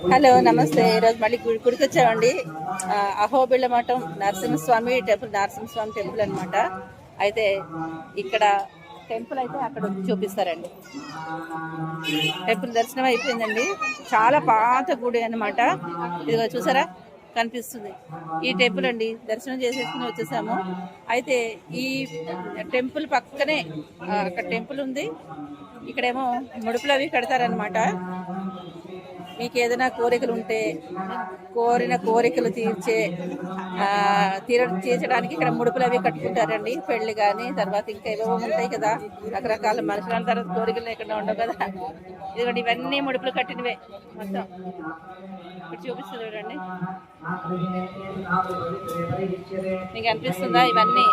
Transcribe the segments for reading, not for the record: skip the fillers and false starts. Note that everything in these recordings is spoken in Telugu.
హలో నమస్తే. ఈరోజు మళ్ళీ గుడికి వచ్చామండి. అహోబిళ్ళ మఠం నరసింహస్వామి టెంపుల్, నరసింహస్వామి టెంపుల్ అనమాట. అయితే ఇక్కడ టెంపుల్ అయితే అక్కడ చూపిస్తారండి. టెంపుల్ దర్శనం అయిపోయిందండి. చాలా పాత గుడి అనమాట. ఇదిగో చూసారా, కనిపిస్తుంది ఈ టెంపుల్ అండి. దర్శనం చేసేసుకుని వచ్చేసాము. అయితే ఈ టెంపుల్ పక్కనే అక్కడ టెంపుల్ ఉంది. ఇక్కడేమో ముడుపులు అవి కడతారనమాట. మీకు ఏదైనా కోరికలు ఉంటే కోరిన కోరికలు తీర్చడానికి ఇక్కడ ముడుపులు అవి కట్టుకుంటారండి. పెళ్లి కానీ తర్వాత ఇంకా ఏవో ఉంటాయి కదా, రకరకాల మనుషుల తర్వాత కోరికలు ఎక్కడ ఉండవు కదా. ఇదిగోండి, ఇవన్నీ ముడుపులు కట్టినవే మొత్తం. ఇక్కడ చూపిస్తుంది చూడండి, మీకు అనిపిస్తుందా? ఇవన్నీ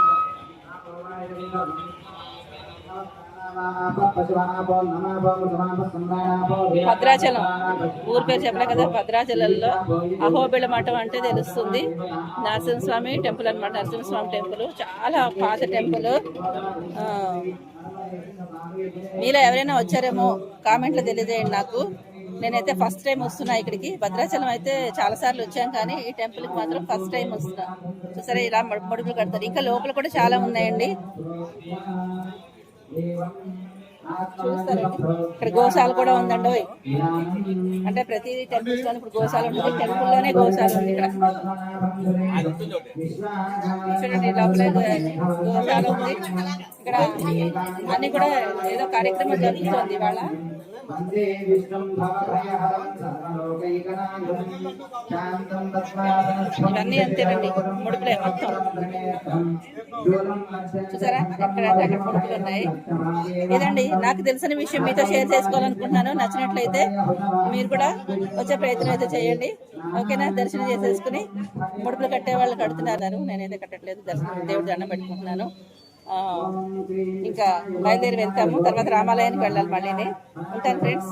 భద్రాచలం ఊరు పేరు చెప్పలే కదా. భద్రాచలంలో అహోబిళ మఠం అంటే తెలుస్తుంది. నరసింహస్వామి టెంపుల్ అనమాట. నరసింహస్వామి టెంపుల్ చాలా పాత టెంపుల్. మీలో ఎవరైనా వచ్చారేమో కామెంట్లో తెలియజేయండి నాకు. నేనైతే ఫస్ట్ టైం వస్తున్నా ఇక్కడికి. భద్రాచలం అయితే చాలా సార్లు వచ్చాం, కానీ ఈ టెంపుల్కి మాత్రం ఫస్ట్ టైం వస్తున్నా. చూసారా, ఇలా ముడుపులు కడతారు. ఇంకా లోపల కూడా చాలా ఉన్నాయండి. చూస్తారండి, ఇక్కడ గోశాల కూడా ఉందండి. అంటే ప్రతి టెంపుల్స్ లోనే ఇప్పుడు గోశాల ఉంటుంది. టెంపుల్ లోనే గోశాల ఉంది. ఇక్కడ చూడండి, లోపల గోశాల ఉంది. ఇక్కడ అన్ని కూడా ఏదో కార్యక్రమం జరుగుతుంది ఇవాళ. ఇవన్నీ అంతేనండి, ముడుపులే మొత్తం. చూసారా, ఎక్కడైతే అక్కడ ముడుపులు ఉన్నాయి. ఇదండి నాకు తెలిసిన విషయం మీతో షేర్ చేసుకోవాలనుకుంటున్నాను. నచ్చినట్లయితే మీరు కూడా వచ్చే ప్రయత్నం అయితే చేయండి. ఓకేనా? దర్శనం చేసేసుకుని ముడుపులు కట్టే వాళ్ళు కడుతున్నారు. నేనైతే కట్టట్లేదు. దర్శనం దేవుడి దండం పెట్టుకుంటున్నాను. ఇంకా బయలుదేరి వెళ్తాము. తర్వాత రామాలయానికి వెళ్ళాలి. మళ్ళీ ఉంటాను ఫ్రెండ్స్.